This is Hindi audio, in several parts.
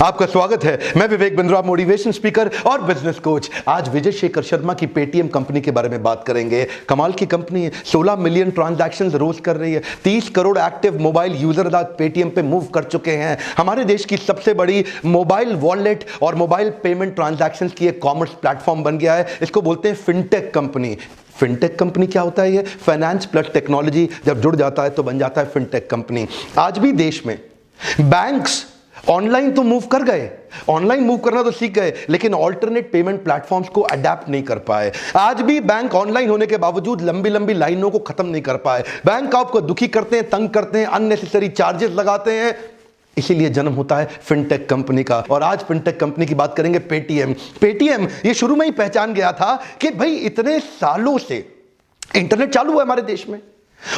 आपका स्वागत है। मैं विवेक बिंद्रा, मोटिवेशन स्पीकर और बिजनेस कोच। आज विजय शेखर शर्मा की पेटीएम कंपनी के बारे में बात करेंगे। कमाल की कंपनी है, 16 मिलियन ट्रांजैक्शंस रोज कर रही है, 30 crore active mobile user Paytm पे मूव कर चुके हैं। हमारे देश की सबसे बड़ी मोबाइल वॉलेट और मोबाइल पेमेंट ट्रांजैक्शंस की एक कॉमर्स प्लेटफॉर्म बन गया है। इसको बोलते हैं फिनटेक कंपनी। फिनटेक कंपनी क्या होता है? ये फाइनेंस प्लस टेक्नोलॉजी जब जुड़ जाता है तो बन जाता है फिनटेक कंपनी। आज भी देश में बैंक्स ऑनलाइन तो मूव कर गए, ऑनलाइन मूव करना तो सीख गए, लेकिन ऑल्टरनेट पेमेंट प्लेटफॉर्म्स को अडेप्ट नहीं कर पाए। आज भी बैंक ऑनलाइन होने के बावजूद लंबी लंबी लाइनों को खत्म नहीं कर पाए। बैंक आपको दुखी करते हैं, तंग करते हैं, अननेसेसरी चार्जेस लगाते हैं। इसीलिए जन्म होता है फिनटेक कंपनी का। और आज फिनटेक कंपनी की बात करेंगे, पेटीएम। पेटीएम ये शुरू में ही पहचान गया था कि भाई इतने सालों से इंटरनेट चालू है हमारे देश में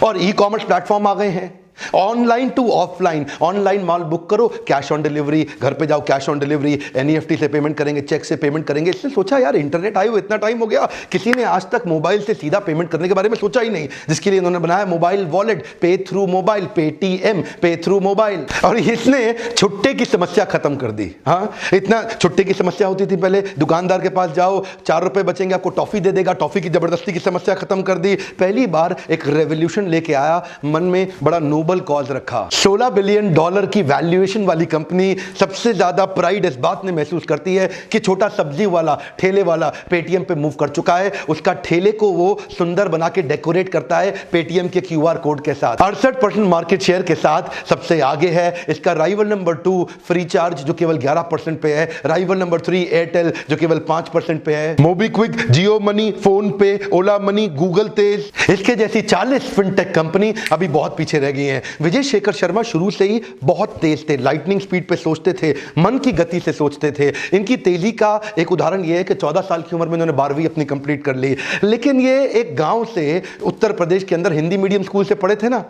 और ई कॉमर्स प्लेटफॉर्म आ गए हैं, ऑनलाइन टू ऑफलाइन। ऑनलाइन माल बुक करो, कैश ऑन डिलीवरी, घर पे जाओ कैश ऑन डिलीवरी, एनईएफटी से पेमेंट करेंगे, चेक से पेमेंट करेंगे। इसने सोचा यार इंटरनेट आए हुए इतना टाइम हो गया, किसी ने आज तक मोबाइल से सीधा पेमेंट करने के बारे में सोचा ही नहीं, जिसके लिए इन्होंने बनाया मोबाइल वॉलेट, पे थ्रू मोबाइल, पेटीएम, पे थ्रू मोबाइल। और इसने छुट्टे की समस्या खत्म कर दी। हाँ, इतना छुट्टे की समस्या होती थी पहले, दुकानदार के पास जाओ, 4 रुपए बचेंगे आपको टॉफी दे देगा, टॉफी की जबरदस्ती की समस्या खत्म कर दी। पहली बार एक रेवोल्यूशन लेके आया, मन में बड़ा नोबल कॉज रखा। $16 बिलियन की वैल्यूएशन वाली कंपनी। सबसे ज्यादा प्राइड इस बात ने महसूस करती है कि छोटा सब्जी वाला, ठेले वाला पेटीएम पे मूव कर चुका है। उसका ठेले को वो सुंदर बना के डेकोरेट करता है पेटीएम के क्यूआर कोड के साथ। 68% मार्केट शेयर के साथ सबसे आगे है। इसका राइवल नंबर 2 फ्री चार्ज जो केवल 11% पे है। राइवल नंबर 3 एयरटेल जो केवल 5% पे है। मोबीक्विक, जियो मनी, फोन पे, ओला मनी, गूगल तेज, इसके जैसी 40 फिनटेक कंपनी अभी बहुत पीछे रह गई हैं। विजय शेखर शर्मा शुरू से ही बहुत तेज थे, लाइटनिंग स्पीड पे सोचते थे, मन की गति से सोचते थे। इनकी तेजी का एक उदाहरण यह है कि 14 साल की उम्र में इन्होंने 12वीं अपनी कंप्लीट कर ली। लेकिन ये एक गांव से, उत्तर प्रदेश के अंदर हिंदी मीडियम स्कूल से पढ़े थे ना,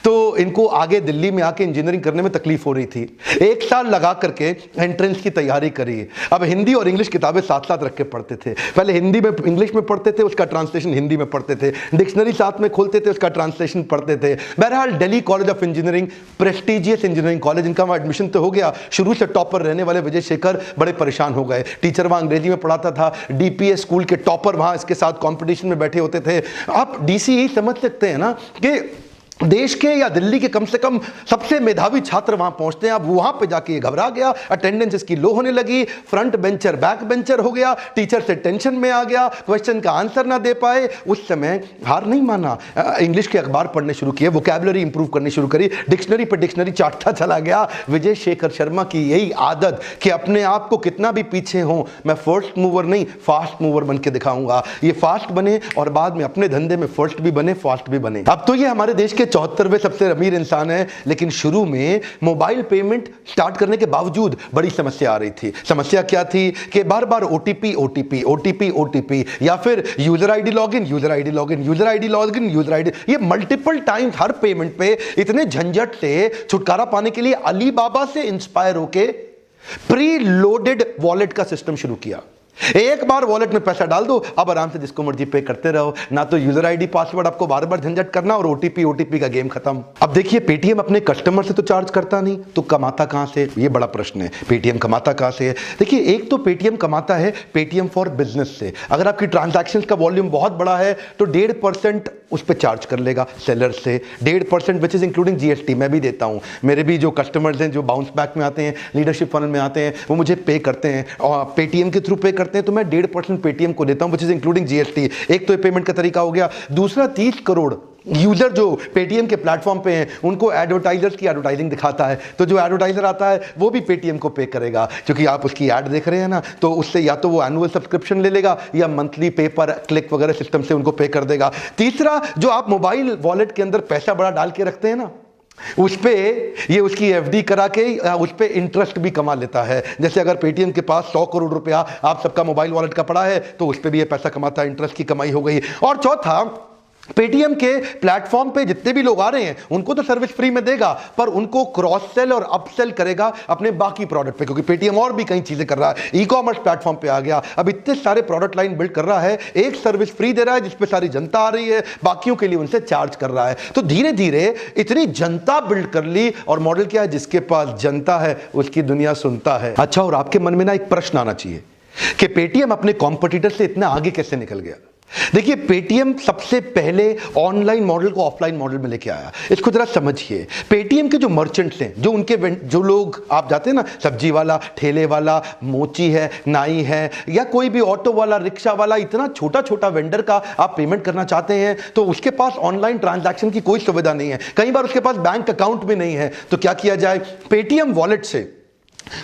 तो इनको आगे दिल्ली में आके इंजीनियरिंग करने में तकलीफ हो रही थी। 1 साल लगा करके एंट्रेंस की तैयारी करी। अब हिंदी और इंग्लिश किताबें साथ साथ रख के पढ़ते थे। पहले हिंदी में इंग्लिश में पढ़ते थे, उसका ट्रांसलेशन हिंदी में पढ़ते थे, डिक्शनरी साथ में खोलते थे, उसका ट्रांसलेशन पढ़ते थे। बहरहाल Delhi college of engineering, prestigious engineering college, इनका एडमिशन तो हो गया। शुरू से टॉपर रहने वाले विजय शेखर बड़े परेशान हो गए। टीचर वहां अंग्रेजी में पढ़ाता था, डीपीएस स्कूल के टॉपर वहां इसके साथ कॉम्पिटिशन में बैठे होते थे। आप डीसी यही समझ सकते हैं ना कि देश के या दिल्ली के कम से कम सबसे मेधावी छात्र वहां पहुंचते हैं। अब वहां पे जाके घबरा गया, अटेंडेंस इसकी लो होने लगी, फ्रंट बेंचर बैक बेंचर हो गया, टीचर से टेंशन में आ गया, क्वेश्चन का आंसर ना दे पाए। उस समय हार नहीं माना, इंग्लिश के अखबार पढ़ने शुरू किए, वोकैबुलरी इंप्रूव करनी शुरू करी, डिक्शनरी पर डिक्शनरी चाटता चला गया। विजय शेखर शर्मा की यही आदत कि अपने आप को कितना भी पीछे हो, मैं फर्स्ट मूवर नहीं फास्ट मूवर बन के दिखाऊंगा। ये फास्ट बने और बाद में अपने धंधे में फर्स्ट भी बने, फास्ट भी बने। अब तो ये हमारे देश के 74वें सबसे अमीर इंसान है। लेकिन शुरू में मोबाइल पेमेंट स्टार्ट करने के बावजूद बड़ी समस्या आ रही थी। समस्या क्या थी कि बार बार ओटीपी ओटीपी ओटीपी ओटीपी, या फिर user ID login, user ID login, user ID login, user ID, ये मल्टीपल टाइम्स हर पेमेंट पे। इतने झंझट से छुटकारा पाने के लिए अलीबाबा से इंस्पायर होके प्री लोडेड वॉलेट का सिस्टम शुरू किया। एक बार वॉलेट में पैसा डाल दो, अब आराम से जिसको मर्जी पे करते रहो, ना तो यूजर आईडी पासवर्ड आपको बार बार झंझट करना, और ओटीपी का गेम खत्म। अब देखिए, पेटीएम अपने कस्टमर से तो चार्ज करता नहीं, तो कमाता कहां से? ये बड़ा प्रश्न है। पेटीएम कमाता कहां से है? देखिए, एक तो पेटीएम कमाता है पेटीएम फॉर बिजनेस से। अगर आपकी ट्रांजैक्शन का वॉल्यूम बहुत बड़ा है तो 1.5% उस पर चार्ज कर लेगा सेलर से, 1.5% विच इज इंक्लूडिंग जीएसटी। मैं भी देता हूं, मेरे भी जो कस्टमर्स हैं जो बाउंस बैक में आते हैं, लीडरशिप फनल में आते हैं, वो मुझे पे करते हैं और पेटीएम के थ्रू पे करते हैं, तो मैं 1.5% पेटीएम को देता हूं, विच इज इंक्लूडिंग जीएसटी। एक तो ये पेमेंट का तरीका हो गया। दूसरा, 30 करोड़ यूजर जो पेटीएम के प्लेटफॉर्म पे हैं, उनको एडवर्टाइजर्स की एडवर्टाइजिंग दिखाता है, तो जो एडवर्टाइजर आता है वो भी पेटीएम को पे करेगा, क्योंकि आप उसकी ऐड देख रहे हैं ना, तो उससे या तो वो एनुअल सब्सक्रिप्शन ले लेगा या मंथली पे पर क्लिक वगैरह सिस्टम से उनको पे कर देगा। तीसरा, जो आप मोबाइल वॉलेट के अंदर पैसा बड़ा डाल के रखते हैं ना, उस पे ये उसकी एफडी करा के उस पे इंटरेस्ट भी कमा लेता है। जैसे अगर पेटीएम के पास 100 करोड़ रुपया आप सबका मोबाइल वॉलेट का पड़ा है, तो उस पे भी ये पैसा कमाता है, इंटरेस्ट की कमाई हो गई। और चौथा, पेटीएम के प्लेटफॉर्म पे जितने भी लोग आ रहे हैं उनको तो सर्विस फ्री में देगा, पर उनको क्रॉस सेल और अपसेल करेगा अपने बाकी प्रोडक्ट पे, क्योंकि पेटीएम और भी कई चीजें कर रहा है, ई कॉमर्स प्लेटफॉर्म पे आ गया, अब इतने सारे प्रोडक्ट लाइन बिल्ड कर रहा है, एक सर्विस फ्री दे रहा है जिसपे सारी जनता आ रही है, बाकियों के लिए उनसे चार्ज कर रहा है। तो धीरे धीरे इतनी जनता बिल्ड कर ली, और मॉडल क्या है, जिसके पास जनता है उसकी दुनिया सुनता है। अच्छा, और आपके मन में ना एक प्रश्न आना चाहिए कि पेटीएम अपने कॉम्पिटिटर से इतना आगे कैसे निकल गया। देखिए, पेटीएम सबसे पहले ऑनलाइन मॉडल को ऑफलाइन मॉडल में लेके आया। इसको जरा समझिए, पेटीएम के जो मर्चेंट्स हैं, जो लोग आप जाते हैं ना, सब्जी वाला, ठेले वाला, मोची है, नाई है, या कोई भी ऑटो वाला, रिक्शा वाला, इतना छोटा छोटा वेंडर का आप पेमेंट करना चाहते हैं तो उसके पास ऑनलाइन ट्रांजैक्शन की कोई सुविधा नहीं है, कई बार उसके पास बैंक अकाउंट भी नहीं है। तो क्या किया जाए, पेटीएम वॉलेट से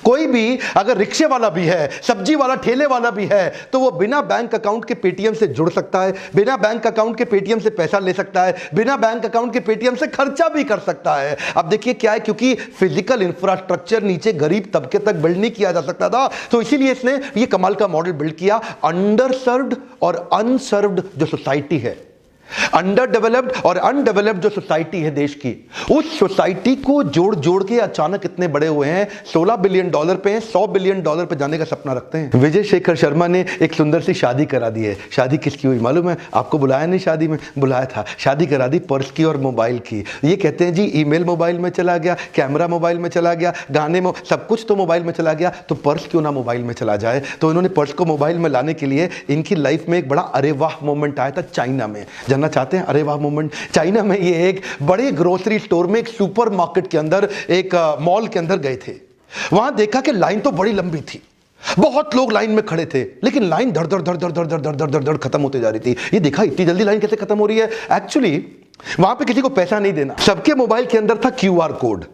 कोई भी अगर रिक्शे वाला भी है, सब्जी वाला, ठेले वाला भी है, तो वो बिना बैंक अकाउंट के पेटीएम से जुड़ सकता है, बिना बैंक अकाउंट के पेटीएम से पैसा ले सकता है, बिना बैंक अकाउंट के पेटीएम से खर्चा भी कर सकता है। अब देखिए क्या है, क्योंकि फिजिकल इंफ्रास्ट्रक्चर नीचे गरीब तबके तक बिल्ड नहीं किया जा सकता था, तो इसीलिए इसने ये कमाल का मॉडल बिल्ड किया। अंडर सर्व्ड और अनसर्व्ड जो सोसाइटी है, अंडर डेवलप्ड और अनडेवलप्ड जो सोसाइटी है देश की, उस सोसाइटी को जोड़ जोड़ के अचानक इतने बड़े हुए हैं, $16 बिलियन पे हैं, $100 बिलियन पे जाने का सपना रखते हैं। विजय शेखर शर्मा ने एक सुंदर सी शादी करा दी है। शादी किसकी हुई मालूम है आपको? बुलाया नहीं, शादी में बुलाया था, शादी करा दी पर्स की और मोबाइल की। ये कहते हैं जी ईमेल मोबाइल में चला गया, कैमरा मोबाइल में चला गया, गाने में, सब कुछ तो मोबाइल में चला गया, तो पर्स क्यों ना मोबाइल में चला जाए। तो इन्होंने पर्स को मोबाइल में लाने के लिए इनकी लाइफ में एक बड़ा अरे वाह मोमेंट आया था चाइना में। जानना चाहते हैं अरे वाह मोमेंट? चाइना में ये एक बड़े ग्रोसरी स्टोर में, एक सुपरमार्केट के अंदर, एक मॉल के अंदर गए थे। वहां देखा कि लाइन तो बड़ी लंबी थी, बहुत लोग लाइन में खड़े थे, लेकिन लाइन धड़ धड़ धड़ धड़ धड़ धड़ धड़ धड़ धड़ धड़ खत्म होते जा रही थी। ये देखा इतनी जल्दी लाइन कैसे खत्म हो रही है। एक्चुअली वहां पे किसी को पैसा नहीं देना, सबके मोबाइल के अंदर था क्यूआर कोड,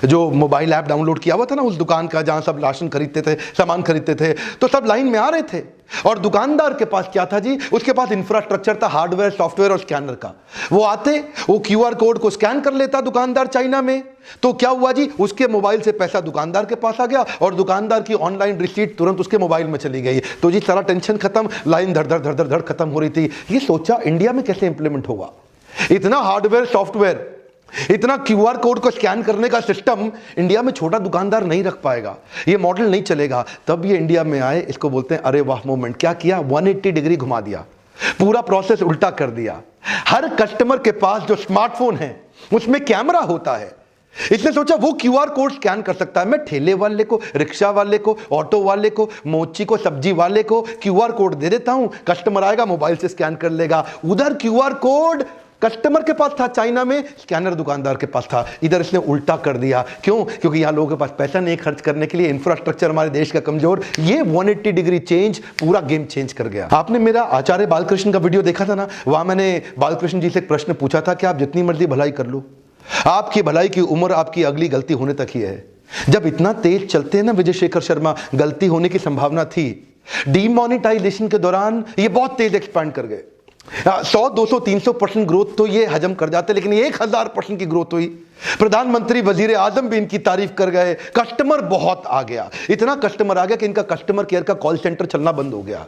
जो मोबाइल ऐप डाउनलोड किया हुआ था ना उस दुकान का, जहां सब राशन खरीदते थे, सामान खरीदते थे, तो सब लाइन में आ रहे थे। और दुकानदार के पास क्या था जी, उसके पास इंफ्रास्ट्रक्चर था हार्डवेयर, सॉफ्टवेयर और स्कैनर का। वो आते, वो क्यूआर कोड को स्कैन कर लेता दुकानदार चाइना में, तो क्या हुआ जी, उसके मोबाइल से पैसा दुकानदार के पास आ गया और दुकानदार की ऑनलाइन रिसीट तुरंत उसके मोबाइल में चली गई। तो जी सारा टेंशन खत्म, लाइन धड़ धड़ धड़ धड़ धड़ खत्म हो रही थी। ये सोचा इंडिया में कैसे इंप्लीमेंट होगा, इतना हार्डवेयर, सॉफ्टवेयर, इतना क्यूआर कोड को स्कैन करने का सिस्टम इंडिया में छोटा दुकानदार नहीं रख पाएगा, ये मॉडल नहीं चलेगा। तब ये इंडिया में आए, इसको बोलते हैं अरे वाह मोमेंट। क्या किया, 180 डिग्री घुमा दिया, पूरा प्रोसेस उल्टा कर दिया। हर कस्टमर के पास जो स्मार्टफोन है उसमें कैमरा होता है। इसने सोचा वो क्यूआर कोड स्कैन कर सकता है, मैं ठेले वाले को, रिक्शा वाले को, ऑटो वाले को, मोची को, सब्जी वाले को क्यूआर कोड दे देता हूं, कस्टमर आएगा मोबाइल से स्कैन कर लेगा। उधर क्यूआर कोड कस्टमर के पास था चाइना में, स्कैनर दुकानदार के पास था। इधर इसने उल्टा कर दिया। क्यों? क्योंकि यहां लोगों के पास पैसा नहीं खर्च करने के लिए, इंफ्रास्ट्रक्चर हमारे देश का कमजोर। ये 180 डिग्री चेंज पूरा गेम चेंज कर गया। आपने मेरा आचार्य बालकृष्ण का वीडियो देखा था ना, वहां मैंने बालकृष्ण जी से एक प्रश्न पूछा था कि आप जितनी मर्जी भलाई कर लो, आपकी भलाई की उम्र आपकी अगली गलती होने तक ही है। जब इतना तेज चलते हैं ना विजय शेखर शर्मा, गलती होने की संभावना थी। डीमोनेटाइजेशन के दौरान ये बहुत तेज एक्सपैंड कर गए। 100, 200, 300% ग्रोथ तो ये हजम कर जाते, लेकिन 1000% की ग्रोथ हुई। प्रधानमंत्री, वजीर आजम भी इनकी तारीफ कर गए। कस्टमर बहुत आ गया, इतना कस्टमर आ गया कि इनका कस्टमर केयर का कॉल सेंटर चलना बंद हो गया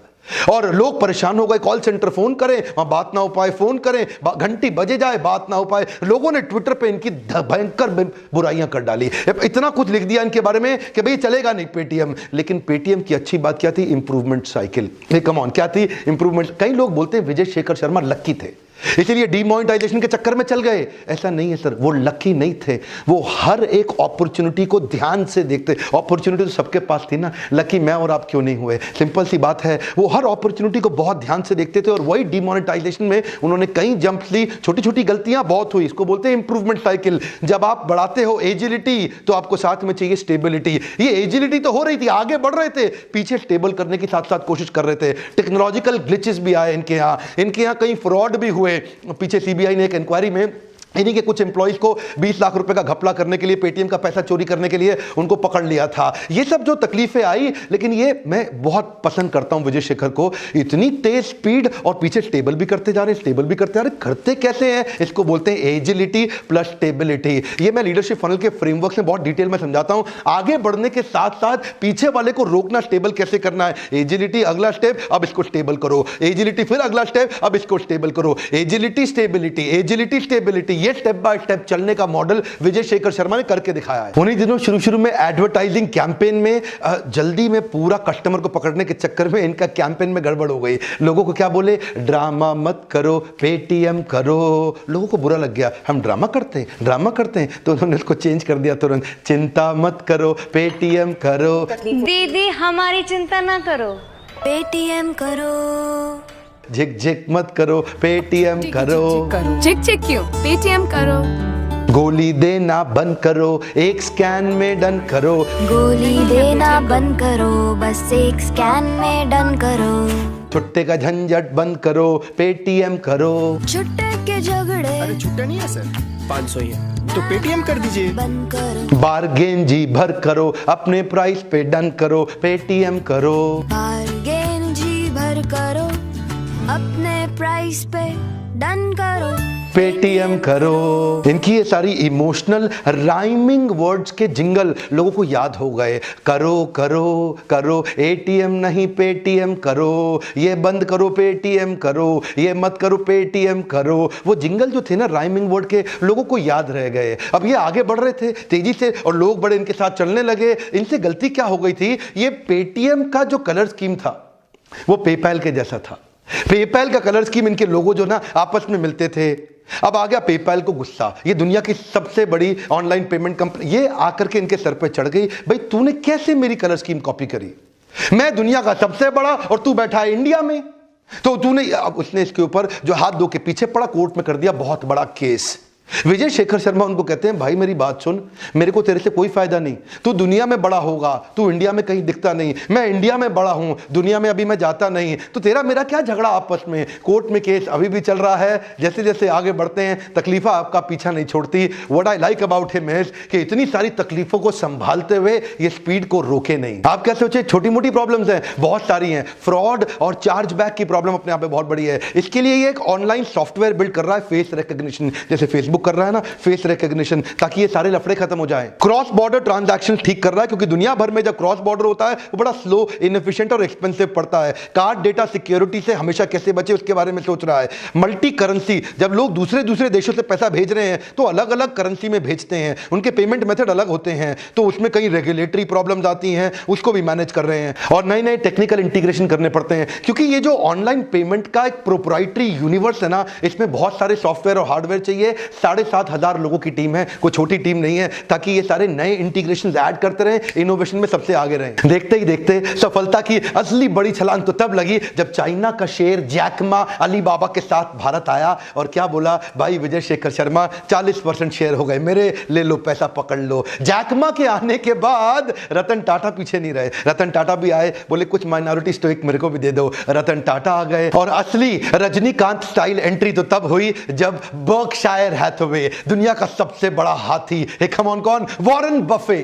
और लोग परेशान हो गए। कॉल सेंटर फोन करें, वहां बात ना हो पाए, फोन करें, घंटी बजे जाए, बात ना हो पाए। लोगों ने ट्विटर पे इनकी भयंकर बुराइयां कर डाली, इतना कुछ लिख दिया इनके बारे में कि भाई चलेगा नहीं पेटीएम। लेकिन पेटीएम की अच्छी बात क्या थी? Improvement cycle. कम ऑन, क्या थी इंप्रूवमेंट? कई लोग बोलते हैं विजय शेखर शर्मा लक्की थे, इसीलिए डीमोनेटाइजेशन के चक्कर में चल गए। ऐसा नहीं है सर, वो लकी नहीं थे, वो हर एक अपॉर्चुनिटी को ध्यान से देखते। अपॉर्चुनिटी तो सबके पास थी ना, लकी मैं और आप क्यों नहीं हुए? सिंपल सी बात है, वो हर अपॉर्चुनिटी को बहुत ध्यान से देखते थे और वही डीमोनेटाइजेशन में उन्होंने कई जंप्स ली। छोटी छोटी गलतियां बहुत हुई, इसको बोलते हैं इंप्रूवमेंट साइकिल। जब आप बढ़ाते हो एजिलिटी तो आपको साथ में चाहिए स्टेबिलिटी। ये एजिलिटी तो हो रही थी, आगे बढ़ रहे थे, पीछे स्टेबल करने की साथ साथ कोशिश कर रहे थे। टेक्नोलॉजिकल ग्लिचेस भी आए इनके यहाँ कई फ्रॉड भी हुए। पीछे सीबीआई ने एक इंक्वायरी में इन्हीं के कुछ एम्प्लॉइज को 20 लाख रुपए का घपला करने के लिए, पेटीएम का पैसा चोरी करने के लिए उनको पकड़ लिया था। ये सब जो तकलीफें आई, लेकिन ये मैं बहुत पसंद करता हूं विजय शेखर को, इतनी तेज स्पीड और पीछे स्टेबल भी करते जा रहे हैं, स्टेबल भी करते जा रहे हैं। करते कैसे हैं? इसको बोलते हैं एजिलिटी प्लस स्टेबिलिटी। ये मैं लीडरशिप फनल के फ्रेमवर्क से बहुत डिटेल में समझाता हूं। आगे बढ़ने के साथ साथ पीछे वाले को रोकना, स्टेबल कैसे करना है। एजिलिटी अगला स्टेप, अब इसको स्टेबल करो। एजिलिटी फिर अगला स्टेप, अब इसको स्टेबल करो। एजिलिटी स्टेबिलिटी, एजिलिटी स्टेबिलिटी, ये स्टेप बाय स्टेप चलने का मॉडल विजय शेखर शर्मा ने करके दिखाया है। उन्हीं दिनों शुरू में एडवर्टाइजिंग कैंपेन में जल्दी में पूरा कस्टमर को पकड़ने के चक्कर में इनका कैंपेन में गड़बड़ हो गई। लोगों को क्या बोले? ड्रामा मत करो, पेटीएम करो। लोगों को बुरा लग गया, हम ड्रामा करते हैं, ड्रामा करते हैं, तो उन्होंने उसको चेंज कर दिया तुरंत, चिंता मत करो, पेटीएम करो। दीदी हमारी चिंता ना करो, पेटीएम करो। झिक झिक मत करो, पेटीएम करो। झिक झिक क्यों? पेटीएम करो। गोली देना बंद करो, एक स्कैन में डन करो। गोली देना बंद करो, बस एक स्कैन में डन करो। छुट्टे का झंझट बंद करो, पेटीएम करो। छुट्टे के झगड़े, अरे छुट्टा नहीं है सर, 500 ही है, तो पेटीएम कर दीजिए। बंद करो। बार्गेन जी भर करो, अपने प्राइस पे डन करो, पेटीएम करो। बार्गेन जी भर करो, अपने प्राइस पे डन करो, पेटीएम करो। इनकी ये सारी इमोशनल राइमिंग वर्ड्स के जिंगल लोगों को याद हो गए। करो करो करो, एटीएम नहीं पेटीएम करो, ये बंद करो पेटीएम करो, ये मत करो पेटीएम करो। वो जिंगल जो थे ना राइमिंग वर्ड के, लोगों को याद रह गए। अब ये आगे बढ़ रहे थे तेजी से और लोग बड़े इनके साथ चलने लगे। इनसे गलती क्या हो गई थी? ये पेटीएम का जो कलर स्कीम था वो पेपैल के जैसा था। पेपैल का कलर स्कीम, इनके लोगो जो ना आपस में मिलते थे। अब आ गया पेपैल को गुस्सा, ये दुनिया की सबसे बड़ी ऑनलाइन पेमेंट कंपनी, ये आकर के इनके सर पे चढ़ गई, भाई तूने कैसे मेरी कलर स्कीम कॉपी करी? मैं दुनिया का सबसे बड़ा और तू बैठा है इंडिया में, तो तूने। अब उसने इसके ऊपर जो हाथ धो के पीछे पड़ा, कोर्ट में कर दिया बहुत बड़ा केस। विजय शेखर शर्मा उनको कहते हैं, भाई मेरी बात सुन, मेरे को तेरे से कोई फायदा नहीं। तू दुनिया में बड़ा होगा, तू इंडिया में कहीं दिखता नहीं। मैं इंडिया में बड़ा हूं, दुनिया में अभी मैं जाता नहीं, तो तेरा मेरा क्या झगड़ा आपस में? कोर्ट में केस अभी भी चल रहा है। जैसे जैसे आगे बढ़ते हैं, तकलीफा आपका पीछा नहीं छोड़ती। What I like about him is कि इतनी सारी तकलीफों को संभालते हुए ये स्पीड को रोके नहीं। आप क्या सोचे? छोटी मोटी प्रॉब्लम्स हैं, बहुत सारी हैं। फ्रॉड और चार्जबैक की प्रॉब्लम अपने आप में बहुत बड़ी है। इसके लिए ये एक ऑनलाइन सॉफ्टवेयर बिल्ड कर रहा है, फेस रिकॉग्निशन, जैसे फेसबुक कर रहा है ना, फेस रिकॉग्निशन, ताकि ये सारे लफड़े खत्म हो जाएं। क्रॉस बॉर्डर ट्रांजैक्शन ठीक कर रहा है, क्योंकि दुनिया भर में जब क्रॉस बॉर्डर होता है वो बड़ा स्लो, इनएफिशिएंट और एक्सपेंसिव पड़ता है। कार्ड डेटा सिक्योरिटी से हमेशा कैसे बचे उसके बारे में सोच रहा है। मल्टी करेंसी, जब लोग दूसरे दूसरे देशों से पैसा भेज रहे हैं तो अलग अलग करेंसी में भेजते हैं, उनके पेमेंट मेथड अलग होते हैं, तो उसमें कई रेगुलेटरी प्रॉब्लम्स आती हैं, उसको भी मैनेज कर रहे हैं। और नए नए टेक्निकल इंटीग्रेशन करने पड़ते हैं, क्योंकि ये जो ऑनलाइन पेमेंट का एक प्रोप्राइटरी यूनिवर्स है ना, इसमें बहुत सारे सॉफ्टवेयर और हार्डवेयर चाहिए। 7,500 लोगों की टीम है, कोई छोटी टीम नहीं है, ताकि ये सारे नए इंटीग्रेशंस ऐड करते रहें, इनोवेशन में सबसे आगे रहें। देखते ही देखते सफलता की असली बड़ी छलांग तो तब लगी जब चाइना का शेर जैकमा अलीबाबा के साथ भारत आया और क्या बोला, भाई विजय शेखर शर्मा 40% शेयर हो गए मेरे, ले लो पैसा पकड़ लो। जैकमा के आने के बाद रतन टाटा पीछे नहीं रहे, रतन टाटा भी आए, बोले कुछ माइनॉरिटी स्टॉक मेरे को भी दे दो। रतन टाटा आ गए और असली रजनीकांत स्टाइल एंट्री तो तब हुई जब बर्कशायर हैथवे, दुनिया का सबसे बड़ा हाथी, कम ऑन, कौन? Warren Buffett.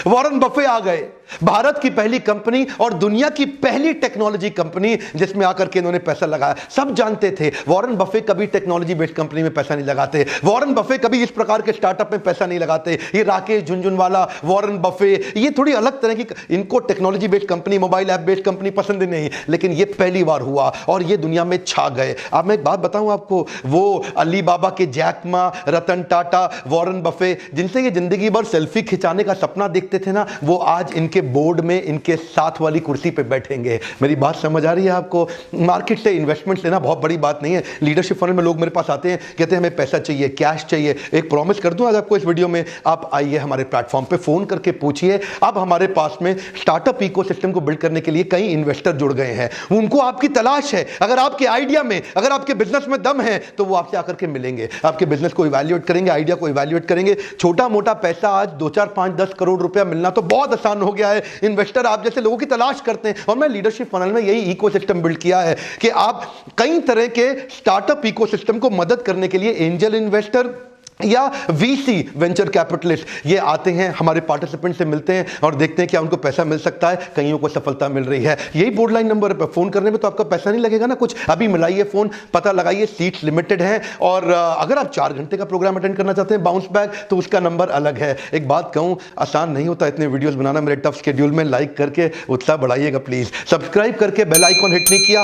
वॉरेन बफे आ गए, भारत की पहली कंपनी और दुनिया की पहली टेक्नोलॉजी कंपनी जिसमें आकर के इन्होंने पैसा लगाया। सब जानते थे वॉरेन बफे कभी टेक्नोलॉजी बेस्ड कंपनी में पैसा नहीं लगाते, वॉरेन बफे कभी इस प्रकार के स्टार्टअप में पैसा नहीं लगाते। ये राकेश झुनझुनवाला, वॉरेन बफे, ये थोड़ी अलग तरह की, इनको technology based company, mobile app based company पसंद नहीं, लेकिन ये पहली बार हुआ और ये दुनिया में छा गए। अब मैं एक बात बताऊं आपको, वो अलीबाबा के Jack Ma, Ratan Tata, Warren Buffett, जिनसे ये जिंदगी भर सेल्फी खिंचाने का सपना देखते थे ना, वो आज इनके बोर्ड में इनके साथ वाली कुर्सी पे बैठेंगे। मेरी बात समझ आ रही है आपको? मार्केट से इन्वेस्टमेंट लेना बहुत बड़ी बात नहीं है। लीडरशिप फनल में लोग मेरे पास आते हैं, कहते हैं हमें पैसा चाहिए, कैश चाहिए। एक प्रॉमिस कर दूं आज आपको इस वीडियो में, आप आइए हमारे प्लेटफॉर्म पे, फोन करके पूछिए। अब हमारे पास में स्टार्टअप इकोसिस्टम को बिल्ड करने के लिए कई इन्वेस्टर जुड़ गए हैं, उनको आपकी तलाश है। अगर आपके आइडिया में, अगर आपके बिजनेस में दम है तो वो आपसे आकर के मिलेंगे, आपके बिजनेस को इवैल्यूएट करेंगे, आइडिया को इवैल्यूएट करेंगे। छोटा मोटा पैसा आज 2, 4, 5, 10 करोड़ रुपया मिलना तो बहुत आसान हो गया है। इन्वेस्टर आप जैसे लोगों की तलाश करते हैं, और मैं लीडरशिप फनल में यही इकोसिस्टम बिल्ड किया है कि आप कई तरह के स्टार्टअप इकोसिस्टम को मदद करने के लिए एंजल इन्वेस्टर, या वीसी वेंचर कैपिटलिस्ट, ये आते हैं हमारे पार्टिसिपेंट से मिलते हैं और देखते हैं क्या उनको पैसा मिल सकता है, कईयों को सफलता मिल रही है। यही बोर्ड लाइन नंबर पर फोन करने में तो आपका पैसा नहीं लगेगा ना कुछ। अभी मिलाइए फोन, पता लगाइए, सीट्स लिमिटेड हैं। और अगर आप 4 घंटे का प्रोग्राम अटेंड करना चाहते हैं बाउंस बैक, तो उसका नंबर अलग है। एक बात कहूं, आसान नहीं होता इतने वीडियोस बनाना मेरे टफ शेड्यूल में। लाइक करके उत्साह बढ़ाइएगा प्लीज। सब्सक्राइब करके बेल आइकॉन हिट नहीं किया